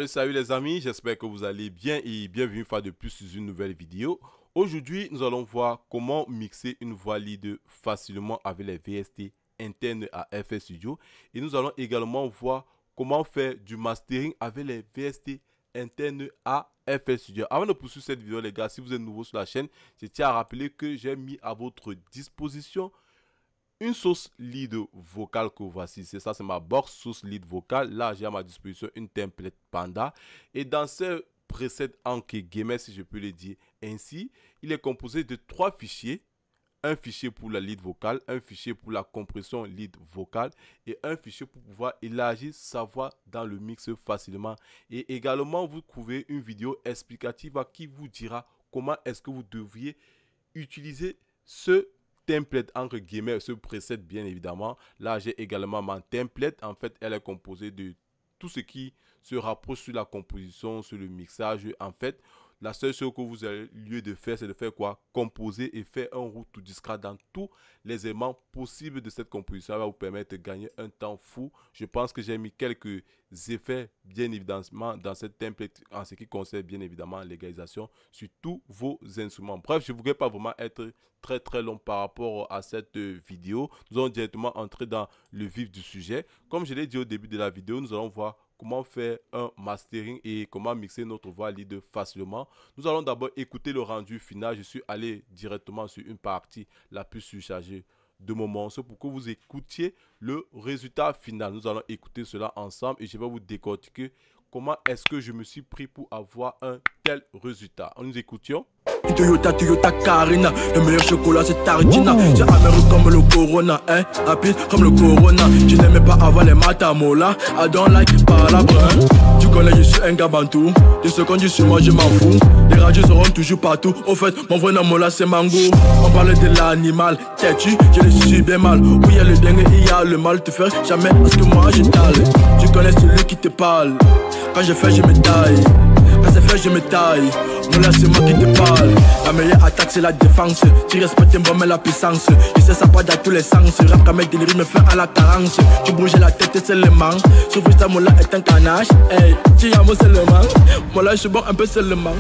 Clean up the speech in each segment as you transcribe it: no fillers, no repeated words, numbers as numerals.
Salut les amis, j'espère que vous allez bien et bienvenue une fois de plus sur une nouvelle vidéo. Aujourd'hui, nous allons voir comment mixer une voix lead facilement avec les VST internes à FL Studio. Et nous allons également voir comment faire du mastering avec les VST internes à FL Studio. Avant de poursuivre cette vidéo les gars, si vous êtes nouveau sur la chaîne, je tiens à rappeler que j'ai mis à votre disposition une source lead vocale que voici. C'est ça, c'est ma box source lead vocale. Là, j'ai à ma disposition une template Panda. Et dans ce preset Anki Gamer, si je peux le dire ainsi, il est composé de 3 fichiers. Un fichier pour la lead vocale, un fichier pour la compression lead vocale et un fichier pour pouvoir élargir sa voix dans le mix facilement. Et également, vous trouvez une vidéo explicative qui vous dira comment est-ce que vous devriez utiliser ce template entre guillemets, ce preset bien évidemment. Là, j'ai également ma template. En fait, elle est composée de tout ce qui se rapproche sur la composition, sur le mixage. En fait, la seule chose que vous avez lieu de faire, c'est de faire quoi? Composer et faire un route tout discret dans tous les éléments possibles de cette composition. Ça va vous permettre de gagner un temps fou. Je pense que j'ai mis quelques effets bien évidemment dans cette template en ce qui concerne bien évidemment l'égalisation sur tous vos instruments. Bref, je ne voudrais pas vraiment être très long par rapport à cette vidéo. Nous allons directement entrer dans le vif du sujet. Comme je l'ai dit au début de la vidéo, nous allons voir comment faire un mastering et comment mixer notre voix lead facilement. Nous allons d'abord écouter le rendu final. Je suis allé directement sur une partie la plus surchargée de mon morceau pour que vous écoutiez le résultat final. Nous allons écouter cela ensemble et je vais vous décortiquer comment est-ce que je me suis pris pour avoir un tel résultat. Nous écoutions. Toyota Carina, le meilleur chocolat c'est Tardina. C'est amer comme le Corona, hein, rapide comme le Corona. Je n'aimais pas avoir les matamola, I don't like palabre. Tu connais, je suis un gabantou. De secondes, je suis moi, je m'en fous. Les radios seront toujours partout. Au fait, mon vrai nom là c'est Mango. On parlait de l'animal, têtu, je le suis bien mal. Oui, il y a le dingue, il y a le mal. Te faire jamais parce que moi je t'aille. Tu connais celui qui te parle. Quand je fais, je me taille. Quand c'est fait, je me taille. Là c'est moi qui te parle. La meilleure attaque c'est la défense. Tu respectes un bon mais la puissance. Je sais ça pas dans tous les sens. Rap comme des délire me fait à la carence. Tu bouges la tête et c'est le man. Sauf que ça moula est un canage. Hey, tu as moi seulement. Moi là je suis bon un peu seulement.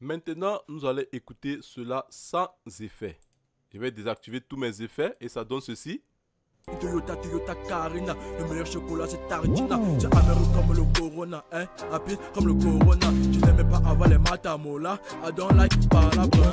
Maintenant nous allons écouter cela sans effet. Je vais désactiver tous mes effets et ça donne ceci. Toyota Carina, le meilleur chocolat c'est Tardina. C'est amer comme le Corona, hein, rapide comme le Corona. Je n'aimais pas avoir les matamola, I don't like palabre.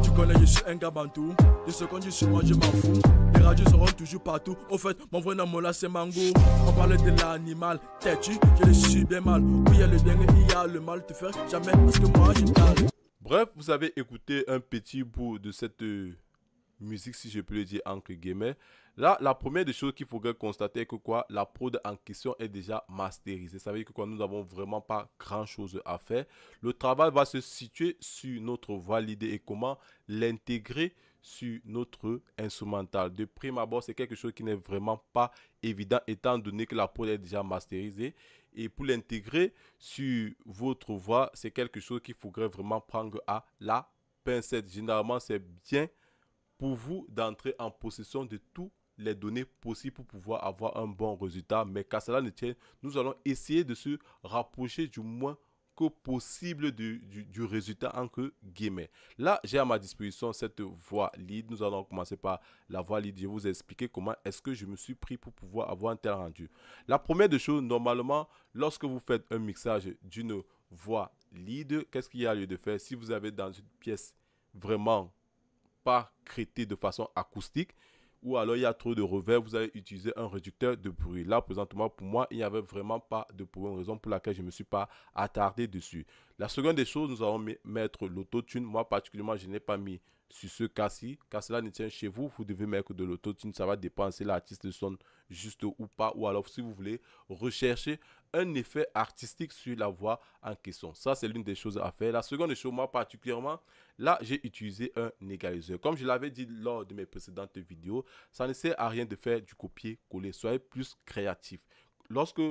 Tu connais, je suis un gabantou. De secondes, je suis moi, je m'en fous. Les radios seront toujours partout. Au fait, mon vrai nom là c'est Mango. On parlait de l'animal, têtu, je le suis bien mal. Oui, il y a le dingue, il y a le mal. Te faire jamais parce que moi je t'aille. Bref, vous avez écouté un petit bout de cette musique, si je peux le dire entre guillemets. Là, la première des choses qu'il faudrait constater est que quoi, la prod en question est déjà masterisée. Ça veut dire que quoi, nous n'avons vraiment pas grand chose à faire. Le travail va se situer sur notre voix lead et comment l'intégrer sur notre instrumental. De prime abord, c'est quelque chose qui n'est vraiment pas évident étant donné que la prod est déjà masterisée. Et pour l'intégrer sur votre voix, c'est quelque chose qu'il faudrait vraiment prendre à la pincette. Généralement, c'est bien pour vous d'entrer en possession de tout les données possibles pour pouvoir avoir un bon résultat. Mais qu'à cela ne tienne, nous allons essayer de se rapprocher du moins que possible du résultat entre guillemets. Là, j'ai à ma disposition cette voix lead. Nous allons commencer par la voix lead. Je vais vous expliquer comment est-ce que je me suis pris pour pouvoir avoir un tel rendu. La première des choses, normalement, lorsque vous faites un mixage d'une voix lead, qu'est-ce qu'il y a lieu de faire? Si vous avez dans une pièce vraiment pas traité de façon acoustique, ou alors il y a trop de reverb, vous allez utiliser un réducteur de bruit. Là, présentement, pour moi, il n'y avait vraiment pas de bruit, raison pour laquelle je ne me suis pas attardé dessus. La seconde des choses, nous allons mettre l'autotune. Moi, particulièrement, je n'ai pas mis sur ce cas-ci. Car cela ne tient chez vous, vous devez mettre de l'autotune. Ça va dépendre si l'artiste sonne juste ou pas. Ou alors, si vous voulez rechercher un effet artistique sur la voix en question. Ça, c'est l'une des choses à faire. La seconde des choses, moi, particulièrement, là, j'ai utilisé un égaliseur. Comme je l'avais dit lors de mes précédentes vidéos, ça ne sert à rien de faire du copier-coller. Soyez plus créatif. Lorsque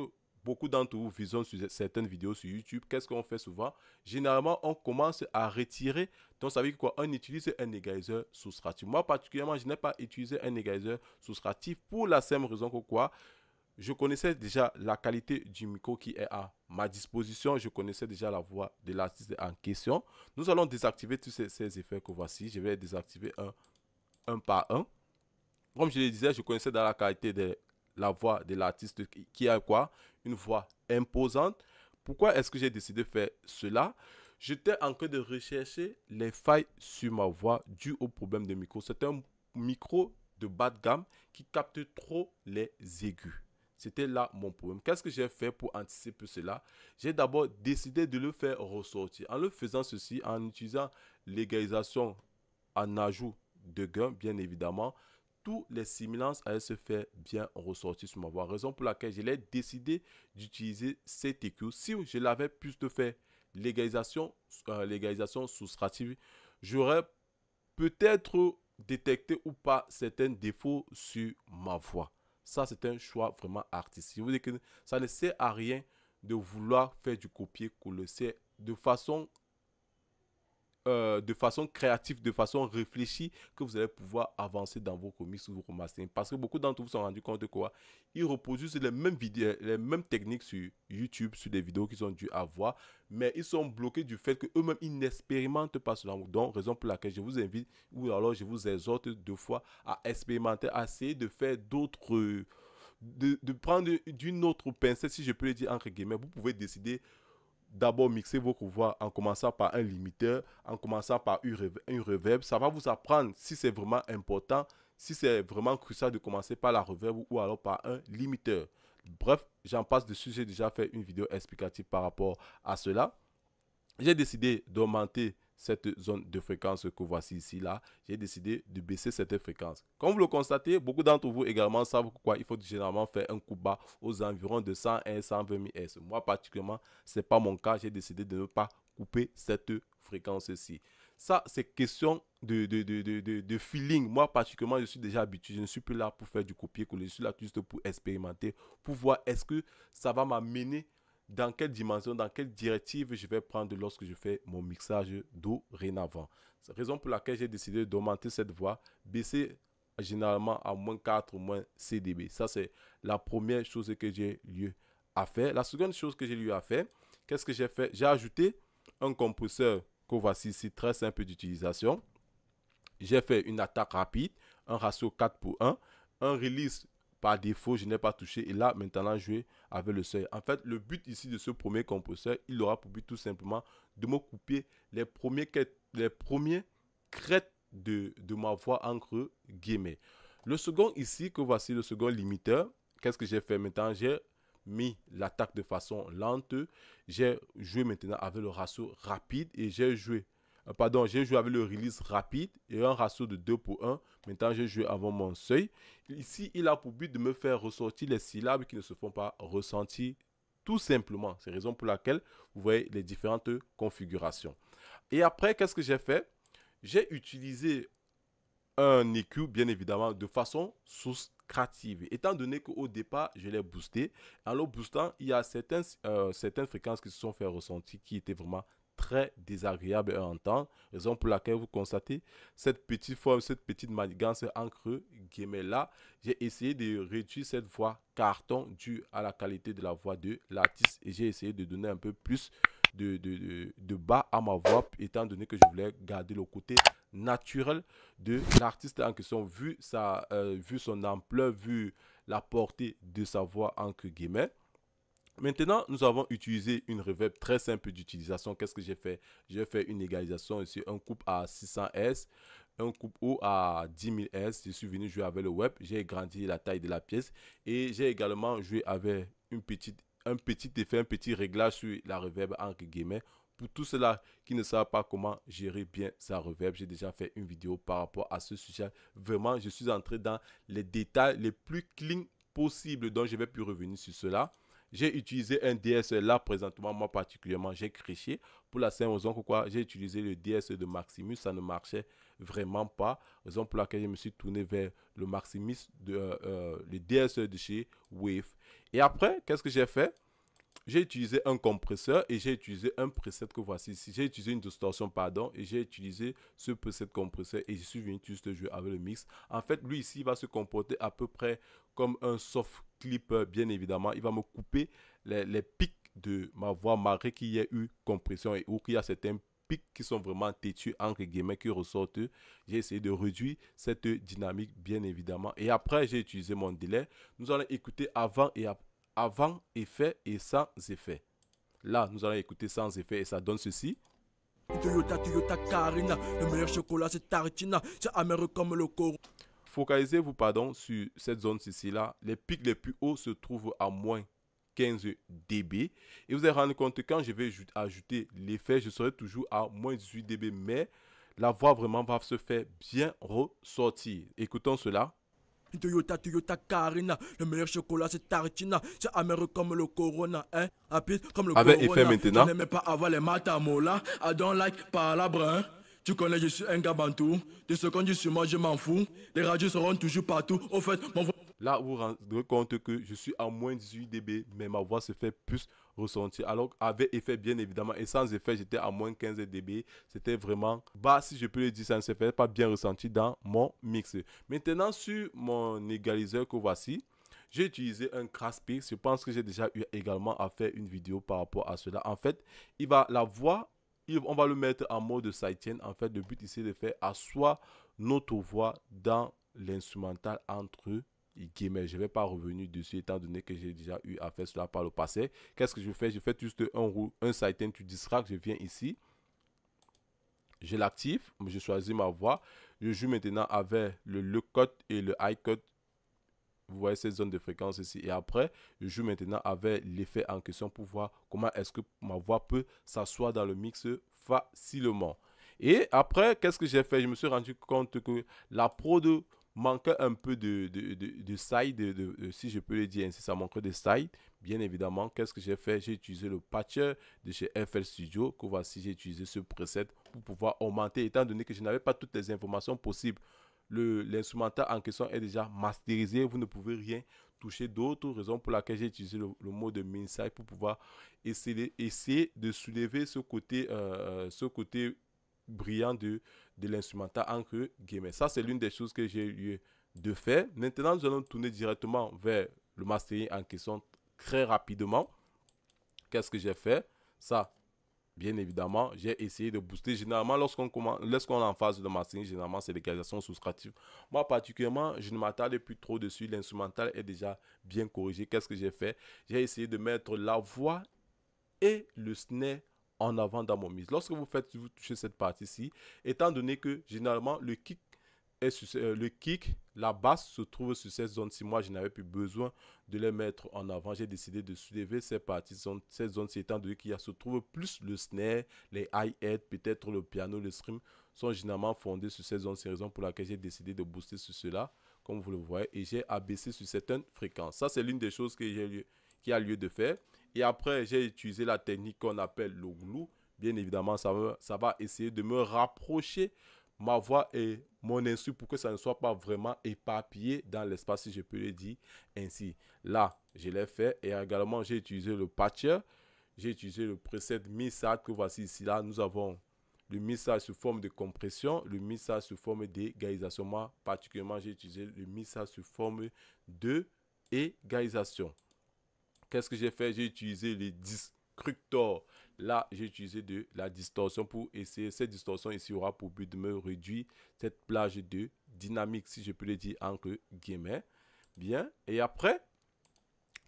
beaucoup d'entre vous visionnent sur certaines vidéos sur YouTube, qu'est-ce qu'on fait souvent? Généralement, on commence à retirer. Donc, ça veut dire quoi? On utilise un égaliseur soustratif. Moi, particulièrement, je n'ai pas utilisé un égaliseur soustratif pour la simple raison que quoi? je connaissais déjà la qualité du micro qui est à ma disposition. Je connaissais déjà la voix de l'artiste en question. Nous allons désactiver tous ces effets que voici. Je vais les désactiver un par un. Comme je le disais, je connaissais dans la qualité de la voix de l'artiste qui a quoi? Une voix imposante. Pourquoi est-ce que j'ai décidé de faire cela? J'étais en train de rechercher les failles sur ma voix dues au problème de micro. C'est un micro de bas de gamme qui capte trop les aigus. C'était là mon problème. Qu'est-ce que j'ai fait pour anticiper cela? J'ai d'abord décidé de le faire ressortir. En le faisant ceci, en utilisant l'égalisation en ajout de gain, bien évidemment, tous les simulances allaient se faire bien ressortir sur ma voix. Raison pour laquelle j'ai décidé d'utiliser cet EQ. Si je l'avais plus de faire l'égalisation soustrative, j'aurais peut-être détecté ou pas certains défauts sur ma voix. Ça, c'est un choix vraiment artistique. Je vous dis que ça ne sert à rien de vouloir faire du copier-coller. C'est de façon créative, de façon réfléchie que vous allez pouvoir avancer dans vos comics ou vos remastering. Parce que beaucoup d'entre vous se sont rendus compte de quoi? Ils reproduisent les mêmes vidéos, les mêmes techniques sur YouTube, sur des vidéos qu'ils ont dû avoir, mais ils sont bloqués du fait qu'eux-mêmes, ils n'expérimentent pas cela. Donc, raison pour laquelle je vous invite, ou alors je vous exhorte deux fois à expérimenter, à essayer de faire d'autres... De prendre d'une autre pincette, si je peux le dire entre guillemets. Vous pouvez décider d'abord mixer votre voix en commençant par un limiteur, en commençant par une reverb. Ça va vous apprendre si c'est vraiment important, si c'est vraiment crucial de commencer par la reverb ou alors par un limiteur. Bref, j'en passe dessus. J'ai déjà fait une vidéo explicative par rapport à cela. J'ai décidé d'augmenter cette zone de fréquence que voici ici là. J'ai décidé de baisser cette fréquence. Comme vous le constatez, beaucoup d'entre vous également savent pourquoi il faut généralement faire un coup bas aux environs de 100 Hz, 120 000 Hz. Moi particulièrement, ce n'est pas mon cas. J'ai décidé de ne pas couper cette fréquence-ci. Ça, c'est question de feeling. Moi particulièrement, je suis déjà habitué. Je ne suis plus là pour faire du copier-coller. Je suis là juste pour expérimenter, pour voir est-ce que ça va m'amener dans quelle dimension, dans quelle directive je vais prendre lorsque je fais mon mixage dorénavant. C'est la raison pour laquelle j'ai décidé d'augmenter cette voix, baisser généralement à moins 4 ou moins 6 dB. Ça, c'est la première chose que j'ai lieu à faire. La seconde chose que j'ai lieu à faire, qu'est-ce que j'ai fait? J'ai ajouté un compresseur que voici ici, très simple d'utilisation. J'ai fait une attaque rapide, un ratio 4:1, un release par défaut, je n'ai pas touché. Et là, maintenant, je vais avec le seuil. En fait, le but ici de ce premier compresseur, il aura pour but tout simplement de me couper les premiers crêtes de ma voix entre guillemets. Le second ici, que voici le second limiteur, qu'est-ce que j'ai fait maintenant? J'ai mis l'attaque de façon lente. J'ai joué maintenant avec le ratio rapide et j'ai joué avec le release rapide et un ratio de 2:1. Maintenant, j'ai joué avant mon seuil. Ici, il a pour but de me faire ressortir les syllabes qui ne se font pas ressentir tout simplement. C'est la raison pour laquelle vous voyez les différentes configurations. Et après, qu'est-ce que j'ai fait? J'ai utilisé un EQ, bien évidemment, de façon soustrative. Étant donné qu'au départ, je l'ai boosté. En le boostant, il y a certaines fréquences qui se sont fait ressentir qui étaient vraiment très désagréable à entendre, raison pour laquelle vous constatez cette petite forme, cette petite manigance entre guillemets là. J'ai essayé de réduire cette voix carton due à la qualité de la voix de l'artiste et j'ai essayé de donner un peu plus de bas à ma voix, étant donné que je voulais garder le côté naturel de l'artiste en question, vu son ampleur, vu la portée de sa voix entre guillemets. Maintenant, nous avons utilisé une reverb très simple d'utilisation. Qu'est-ce que j'ai fait? J'ai fait une égalisation ici, un coupe à 600 Hz, un coupe haut à 10 000 Hz. Je suis venu jouer avec le web, j'ai grandi la taille de la pièce et j'ai également joué avec un petit effet, un petit réglage sur la reverb entre guillemets. Pour tous ceux-là qui ne savent pas comment gérer bien sa reverb, j'ai déjà fait une vidéo par rapport à ce sujet. Vraiment, je suis entré dans les détails les plus clean possibles, donc je vais plus revenir sur cela. J'ai utilisé un DSLR présentement, moi particulièrement, j'ai créché pour la simple raison que j'ai utilisé le DS de Maximus, ça ne marchait vraiment pas. Raison pour laquelle je me suis tourné vers le Maximus, le DS de chez Wave. Et après, qu'est-ce que j'ai fait? J'ai utilisé un compresseur et j'ai utilisé un preset que voici ici. J'ai utilisé une distorsion, pardon, et j'ai utilisé ce preset compresseur et je suis venu juste jouer avec le mix. En fait, lui ici, il va se comporter à peu près comme un soft clipper, bien évidemment, il va me couper les pics de ma voix malgré qu'il y ait eu compression et ou qu'il y a certains pics qui sont vraiment têtus entre guillemets qui ressortent. J'ai essayé de réduire cette dynamique bien évidemment et après j'ai utilisé mon délai. Nous allons écouter avant effet et sans effet. Là nous allons écouter sans effet et ça donne ceci. Toyota Carina, le meilleur chocolat c'est Tartina, c'est amer comme le coro. Focalisez-vous pardon sur cette zone ici là. Les pics les plus hauts se trouvent à moins 15 dB et vous allez rendre compte que quand je vais ajouter l'effet, je serai toujours à moins 18 dB, mais la voix vraiment va se faire bien ressortir. Écoutons cela. Toyota Carina, le meilleur chocolat c'est Tartina, c'est amer comme le Corona, hein, rapide comme le Avec Corona. effet maintenant. Je n'aimais pas avoir les matamola, I don't like palabre, hein. Tu connais, je suis un gars bantou. De ce qu'on dit sur moi, je m'en fous. Les radios seront toujours partout. Au fait, mon voix. Là, vous vous rendez compte que je suis à moins 18 dB, mais ma voix se fait plus ressentir. Alors, avec effet, bien évidemment, et sans effet, j'étais à moins 15 dB. C'était vraiment bas, si je peux le dire, ça ne se fait pas bien ressenti dans mon mix. Maintenant, sur mon égaliseur que voici, j'ai utilisé un crash pick. Je pense que j'ai déjà eu également à faire une vidéo par rapport à cela. En fait, la voix, on va le mettre en mode sidechain. En fait, le but ici est de faire asseoir notre voix dans l'instrumental entre guillemets. Je ne vais pas revenir dessus étant donné que j'ai déjà eu à faire cela par le passé. Qu'est-ce que je fais? Je fais juste un sidechain to distract. Je viens ici. Je l'active. Je choisis ma voix. Je joue maintenant avec le low cut et le high cut. Vous voyez cette zone de fréquence ici. Et après, je joue maintenant avec l'effet en question pour voir comment est-ce que ma voix peut s'asseoir dans le mix facilement. Et après, qu'est-ce que j'ai fait? Je me suis rendu compte que la prod manquait un peu de side, si je peux le dire ainsi, ça manquait de side. Bien évidemment, qu'est-ce que j'ai fait? J'ai utilisé le patcher de chez FL Studio. Que voici, j'ai utilisé ce preset pour pouvoir augmenter, étant donné que je n'avais pas toutes les informations possibles. L'instrumental en question est déjà masterisé, vous ne pouvez rien toucher. D'autres raisons pour laquelle j'ai utilisé le mode de Minside pour pouvoir essayer de soulever ce côté brillant de l'instrumental entre guillemets. Ça, c'est l'une des choses que j'ai eu de faire. Maintenant, nous allons tourner directement vers le mastering en question très rapidement. Qu'est-ce que j'ai fait? Ça, bien évidemment, j'ai essayé de booster. Généralement, lorsqu'on est en phase de mastering, généralement, c'est l'égalisation soustrative. Moi, particulièrement, je ne m'attarde plus trop dessus. L'instrumental est déjà bien corrigé. Qu'est-ce que j'ai fait? J'ai essayé de mettre la voix et le snare en avant dans mon mix. Lorsque vous touchez cette partie-ci, étant donné que généralement, le kick, la basse se trouve sur cette zone-ci. Moi, je n'avais plus besoin de les mettre en avant. J'ai décidé de soulever ces parties, cette zone-ci, étant donné qu'il se trouve plus le snare, les hi-hat, peut-être le piano, le stream, sont généralement fondés sur cette zone. C'est la raison pour laquelle j'ai décidé de booster sur cela, comme vous le voyez, et j'ai abaissé sur certaines fréquences. Ça, c'est l'une des choses qui a lieu de faire. Et après, j'ai utilisé la technique qu'on appelle le glue. Bien évidemment, ça va essayer de me rapprocher ma voix et mon instru pour que ça ne soit pas vraiment éparpillé dans l'espace, si je peux le dire ainsi. Là, je l'ai fait et également j'ai utilisé le patcher. J'ai utilisé le preset mixage que voici ici. Là, nous avons le mixage sous forme de compression, le mixage sous forme d'égalisation. Moi, particulièrement, j'ai utilisé le mixage sous forme de égalisation. Qu'est-ce que j'ai fait? J'ai utilisé les disruptors. Là, j'ai utilisé de la distorsion pour essayer. Cette distorsion ici aura pour but de me réduire cette plage de dynamique, si je peux le dire entre guillemets. Bien. Et après,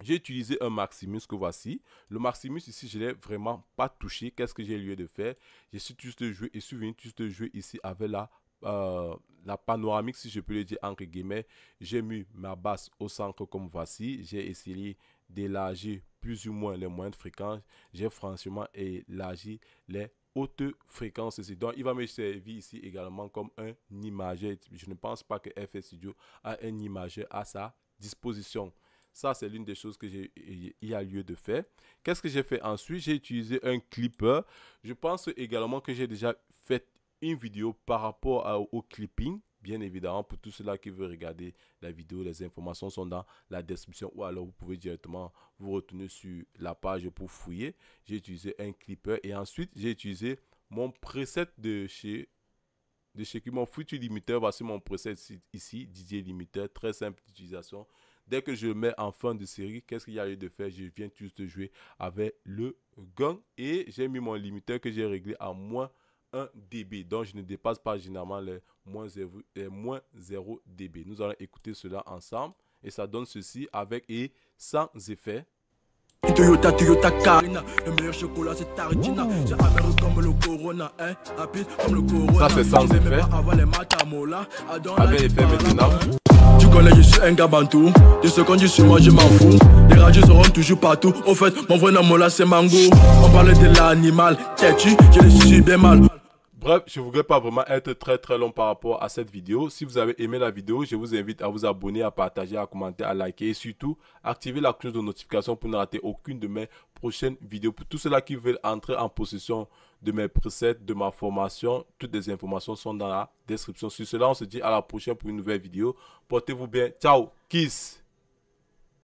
j'ai utilisé un Maximus que voici. Le Maximus ici, je ne l'ai vraiment pas touché. Qu'est-ce que j'ai lieu de faire? Je suis juste joué et suis venu juste jouer ici avec la panoramique, si je peux le dire entre guillemets. J'ai mis ma basse au centre comme voici. J'ai essayé d'élargir plus ou moins les moyennes fréquences. J'ai franchement élargi les hautes fréquences ici. Donc, il va me servir ici également comme un imageur. Je ne pense pas que FL Studio a un imageur à sa disposition. Ça, c'est l'une des choses que il y a lieu de faire. Qu'est-ce que j'ai fait ensuite? J'ai utilisé un clipper. Je pense également que j'ai déjà fait une vidéo par rapport au clipping. Bien évidemment, pour tous ceux-là qui veulent regarder la vidéo, les informations sont dans la description ou alors vous pouvez directement vous retourner sur la page pour fouiller. J'ai utilisé un clipper et ensuite j'ai utilisé mon preset de chez mon Future Limiter. Voici mon preset ici, DJ Limiter, très simple d'utilisation. Dès que je le mets en fin de série, qu'est-ce qu'il y a lieu de faire? Je viens juste de jouer avec le gang et j'ai mis mon limiteur que j'ai réglé à moins 1 dB. Donc, je ne dépasse pas généralement les moins 0 dB. Nous allons écouter cela ensemble et ça donne ceci avec et sans effet. Toyota Carina, le meilleur chocolat c'est Tartina. C'est amer comme le Corona, hein, rapide comme le Corona. Ça c'est sans effet. Avec effet maintenant. Tu connais, je suis un gars bantou. De ce qu'on dit sur moi, je m'en fous. Les radios seront toujours partout. Au fait, mon vrai nom là c'est Mango. On parlait de l'animal, têtu, je le suis bien mal. Bref, je ne voudrais pas vraiment être très long par rapport à cette vidéo. Si vous avez aimé la vidéo, je vous invite à vous abonner, à partager, à commenter, à liker et surtout, activer la cloche de notification pour ne rater aucune de mes prochaines vidéos. Pour tous ceux-là qui veulent entrer en possession de mes presets, de ma formation, toutes les informations sont dans la description. Sur cela, on se dit à la prochaine pour une nouvelle vidéo. Portez-vous bien. Ciao, kiss.